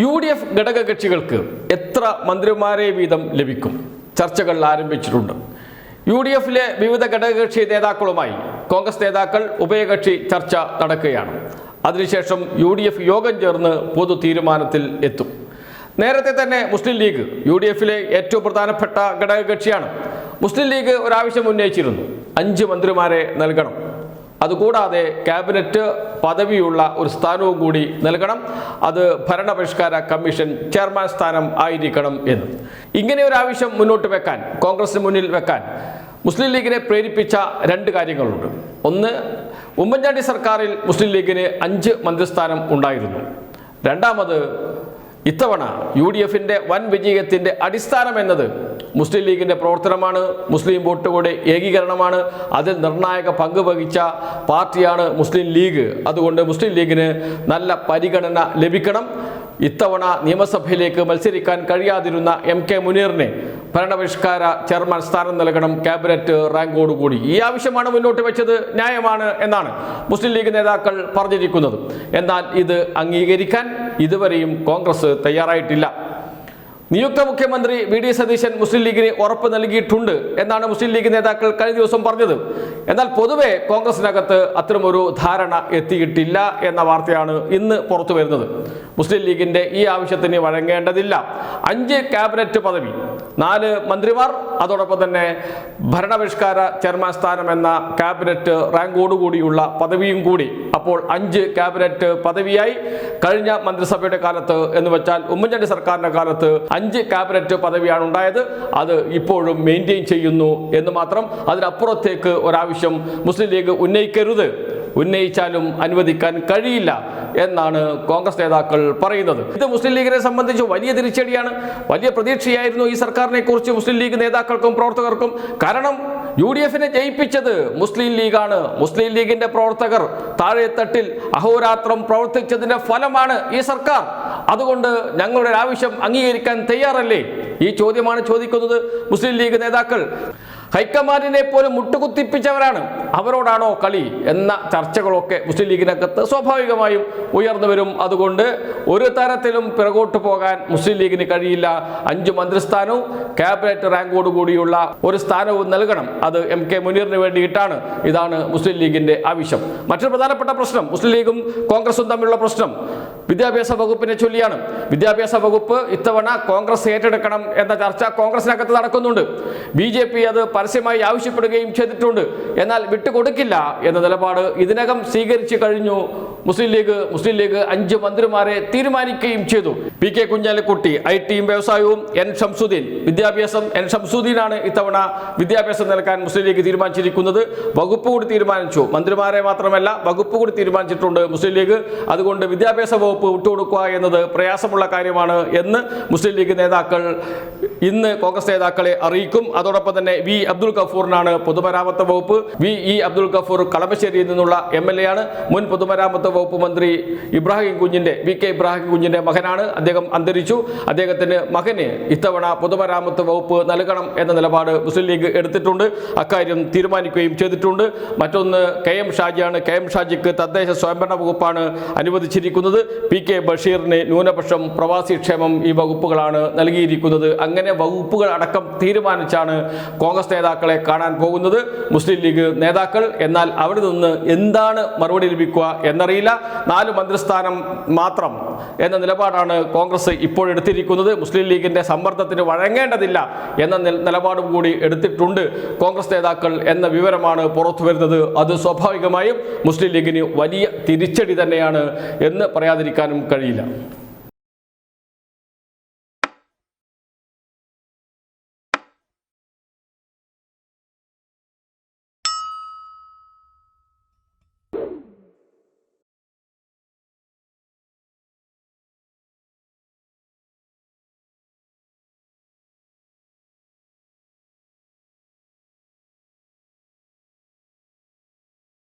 UDF ഘടകകക്ഷികൾക്ക് എത്ര മന്ത്രിമാരെ വീതം ലഭിക്കും? ചർച്ചകൾ ആരംഭിച്ചിട്ടുണ്ട്. UDFിലെ വിവിധ ഘടകകക്ഷി നേതാക്കളുമായി കോൺഗ്രസ് നേതാക്കൾ ഉഭയകക്ഷി ചർച്ച നടക്കുകയാണ്. അതിനുശേഷം UDF യോഗം ചേർന്ന് പൊതു തീരുമാനത്തിൽ എത്തും. നേരത്തെ തന്നെ മുസ്ലിം ലീഗ് UDFിലെ ഏറ്റവും പ്രധാനപ്പെട്ട ഘടകകക്ഷിയാണ്. മുസ്ലിം ലീഗ് ഒരാവശ്യം ഉന്നയിച്ചിരുന്നു, 5 മന്ത്രിമാരെ നൽകണം. അതുകൂടാതെ ക്യാബിനറ്റ് പദവിയുള്ള ഒരു സ്ഥാനവും കൂടി നൽകണം. അത് ഭരണപരിഷ്കാര കമ്മീഷൻ ചെയർമാൻ സ്ഥാനം ആയിരിക്കണം എന്ന്. ഇങ്ങനെ ഒരു ആവശ്യം മുന്നോട്ട് വെക്കാൻ, കോൺഗ്രസിന് മുന്നിൽ വെക്കാൻ മുസ്ലിം ലീഗിനെ പ്രേരിപ്പിച്ച 2 കാര്യങ്ങളുണ്ട്. ഒന്ന്, ഉമ്മൻചാണ്ടി സർക്കാരിൽ മുസ്ലിം ലീഗിന് 5 മന്ത്രിസ്ഥാനം ഉണ്ടായിരുന്നു. രണ്ടാമത്, ഇത്തവണ UDFിൻ്റെ വൻ വിജയത്തിൻ്റെ അടിസ്ഥാനം എന്നത് മുസ്ലിം ലീഗിൻ്റെ പ്രവർത്തനമാണ്, മുസ്ലിം വോട്ടുകളുടെ ഏകീകരണമാണ്. അതിൽ നിർണായക പങ്ക് വഹിച്ച പാർട്ടിയാണ് മുസ്ലിം ലീഗ്. അതുകൊണ്ട് മുസ്ലിം ലീഗിന് നല്ല പരിഗണന ലഭിക്കണം. ഇത്തവണ നിയമസഭയിലേക്ക് മത്സരിക്കാൻ കഴിയാതിരുന്ന MK മുനീറിനെ ഭരണപരിഷ്കാര ചെയർമാൻ സ്ഥാനം നൽകണം, ക്യാബിനറ്റ് റാങ്കോടുകൂടി. ഈ ആവശ്യമാണ് മുന്നോട്ട് വെച്ചത്, ന്യായമാണ് എന്നാണ് മുസ്ലിം ലീഗ് നേതാക്കൾ പറഞ്ഞിരിക്കുന്നത്. എന്നാൽ ഇത് അംഗീകരിക്കാൻ ഇതുവരെയും കോൺഗ്രസ് തയ്യാറായിട്ടില്ല. നിയുക്ത മുഖ്യമന്ത്രി VD സതീശൻ മുസ്ലിം ലീഗിന് ഉറപ്പ് നൽകിയിട്ടുണ്ട് എന്നാണ് മുസ്ലിം ലീഗ് നേതാക്കൾ കഴിഞ്ഞ ദിവസം പറഞ്ഞത്. എന്നാൽ പൊതുവെ കോൺഗ്രസിനകത്ത് അത്തരമൊരു ധാരണ എത്തിയിട്ടില്ല എന്ന വാർത്തയാണ് ഇന്ന് പുറത്തു വരുന്നത്. മുസ്ലിം ലീഗിന്റെ ഈ ആവശ്യത്തിന് വഴങ്ങേണ്ടതില്ല. 5 ക്യാബിനറ്റ് പദവി, 4 മന്ത്രിമാർ, അതോടൊപ്പം തന്നെ ഭരണപരിഷ്കാര ചെയർമാൻ സ്ഥാനം എന്ന ക്യാബിനറ്റ് റാങ്കോടുകൂടിയുള്ള പദവിയും കൂടി. അപ്പോൾ 5 ക്യാബിനറ്റ് പദവിയായി. കഴിഞ്ഞ മന്ത്രിസഭയുടെ കാലത്ത് എന്ന് വെച്ചാൽ ഉമ്മൻചാണ്ടി സർക്കാരിന്റെ കാലത്ത് 5 ക്യാബിനറ്റ് പദവിയാണ് ഉണ്ടായത്. അത് ഇപ്പോഴും മെയിൻറ്റെയിൻ ചെയ്യുന്നു എന്ന് മാത്രം. അതിനപ്പുറത്തേക്ക് ഒരാവശ്യം മുസ്ലിം ലീഗ് ഉന്നയിക്കരുത്, ഉന്നയിച്ചാലും അനുവദിക്കാൻ കഴിയില്ല എന്നാണ് കോൺഗ്രസ് നേതാക്കൾ പറയുന്നത്. ഇത് മുസ്ലിം ലീഗിനെ സംബന്ധിച്ച് വലിയ തിരിച്ചടിയാണ്. വലിയ പ്രതീക്ഷയായിരുന്നു ഈ സർക്കാരിനെ കുറിച്ച് മുസ്ലിം ലീഗ് നേതാക്കൾക്കും പ്രവർത്തകർക്കും. കാരണം UDFിനെ ജയിപ്പിച്ചത് മുസ്ലിം ലീഗാണ്. മുസ്ലിം ലീഗിന്റെ പ്രവർത്തകർ താഴെത്തട്ടിൽ അഹോരാത്രം പ്രവർത്തിച്ചതിന്റെ ഫലമാണ് ഈ സർക്കാർ. അതുകൊണ്ട് ഞങ്ങളുടെ ആവശ്യം അംഗീകരിക്കാൻ തയ്യാറല്ലേ? ഈ ചോദ്യമാണ് ചോദിക്കുന്നത് മുസ്ലിം ലീഗ് നേതാക്കൾ. ഹൈക്കമാൻഡിനെ പോലും മുട്ടുകുത്തിപ്പിച്ചവരാണ്, അവരോടാണോ കളി എന്ന ചർച്ചകളൊക്കെ മുസ്ലിം ലീഗിനകത്ത് സ്വാഭാവികമായും ഉയർന്നു വരും. അതുകൊണ്ട് ഒരു തരത്തിലും പിറകോട്ട് പോകാൻ മുസ്ലിം ലീഗിന് കഴിയില്ല. 5 മന്ത്രിസ്ഥാനവും ക്യാബിനറ്റ് റാങ്കോടുകൂടിയുള്ള ഒരു സ്ഥാനവും നൽകണം. അത് MK മുനീറിന് വേണ്ടിയിട്ടാണ്. ഇതാണ് മുസ്ലിം ലീഗിന്റെ ആവശ്യം. മറ്റൊരു പ്രധാനപ്പെട്ട പ്രശ്നം, മുസ്ലിം ലീഗും കോൺഗ്രസും തമ്മിലുള്ള പ്രശ്നം വിദ്യാഭ്യാസ വകുപ്പിനെ ചൊല്ലിയാണ്. വിദ്യാഭ്യാസ വകുപ്പ് ഇത്തവണ കോൺഗ്രസ് ഏറ്റെടുക്കണം എന്ന ചർച്ച കോൺഗ്രസിനകത്ത് നടക്കുന്നുണ്ട്. BJP അത് പരസ്യമായി ആവശ്യപ്പെടുകയും ചെയ്തിട്ടുണ്ട്. എന്നാൽ വിട്ടുകൊടുക്കില്ല എന്ന നിലപാട് ഇതിനകം സ്വീകരിച്ചു കഴിഞ്ഞു മുസ്ലിം ലീഗ് 5 മന്ത്രിമാരെ തീരുമാനിക്കുകയും ചെയ്തു. PK കുഞ്ഞാലിക്കുട്ടി IT-യും വ്യവസായവും, N ഷംസുദ്ദീൻ വിദ്യാഭ്യാസം. N ഷംസുദ്ദീനാണ് ഇത്തവണ വിദ്യാഭ്യാസം നൽകാൻ മുസ്ലിം ലീഗ് തീരുമാനിച്ചിരിക്കുന്നത്. വകുപ്പ് കൂടി തീരുമാനിച്ചു, മന്ത്രിമാരെ മാത്രമല്ല വകുപ്പ് കൂടി തീരുമാനിച്ചിട്ടുണ്ട് മുസ്ലിം ലീഗ്. അതുകൊണ്ട് വിദ്യാഭ്യാസ വകുപ്പ് വിട്ടുകൊടുക്കുക എന്നത് പ്രയാസമുള്ള കാര്യമാണ് എന്ന് മുസ്ലിം ലീഗ് നേതാക്കൾ ഇന്ന് കോൺഗ്രസ് നേതാക്കളെ അറിയിക്കും. അതോടൊപ്പം തന്നെ V അബ്ദുൽ ഗഫൂറിനാണ് പൊതുമരാമത്ത് വകുപ്പ്. VE അബ്ദുൽ ഗഫൂർ കളമശ്ശേരിയിൽ നിന്നുള്ള MLA ആണ്. മുൻ പൊതുമരാമത്ത് വകുപ്പ് മന്ത്രി ഇബ്രാഹിം കുഞ്ഞിന്റെ, VK ഇബ്രാഹിം കുഞ്ഞിന്റെ മകനാണ്. അദ്ദേഹം അന്തരിച്ചു. അദ്ദേഹത്തിന് മകന് ഇത്തവണ പൊതുമരാമത്ത് വകുപ്പ് നൽകണം എന്ന നിലപാട് മുസ്ലിം ലീഗ് എടുത്തിട്ടുണ്ട്. അക്കാര്യം തീരുമാനിക്കുകയും ചെയ്തിട്ടുണ്ട്. മറ്റൊന്ന് KM ഷാജിയാണ്. KM ഷാജിക്ക് തദ്ദേശ സ്വയംഭരണ വകുപ്പാണ് അനുവദിച്ചിരിക്കുന്നത്. PK ബഷീറിന് ന്യൂനപക്ഷം, പ്രവാസി ക്ഷേമം, ഈ വകുപ്പുകളാണ് നൽകിയിരിക്കുന്നത്. അങ്ങനെ വകുപ്പുകൾ അടക്കം തീരുമാനിച്ചാണ് കോൺഗ്രസ് നേതാക്കളെ കാണാൻ പോകുന്നത് മുസ്ലിം ലീഗ് നേതാക്കൾ. എന്നാൽ അവിടെ നിന്ന് എന്താണ് മറുപടി ലഭിക്കുക എന്നറിയില്ല. 4 മന്ത്രിസ്ഥാനം മാത്രം എന്ന നിലപാടാണ് കോൺഗ്രസ് ഇപ്പോഴെടുത്തിരിക്കുന്നത്. മുസ്ലിം ലീഗിന്റെ സമ്മർദ്ദത്തിന് വഴങ്ങേണ്ടതില്ല എന്ന നിലപാടും കൂടി എടുത്തിട്ടുണ്ട് കോൺഗ്രസ് നേതാക്കൾ എന്ന വിവരമാണ് പുറത്തു വരുന്നത്. അത് സ്വാഭാവികമായും മുസ്ലിം ലീഗിന് വലിയ തിരിച്ചടി തന്നെയാണ് എന്ന് പറയാതിരിക്കാനും കഴിയില്ല.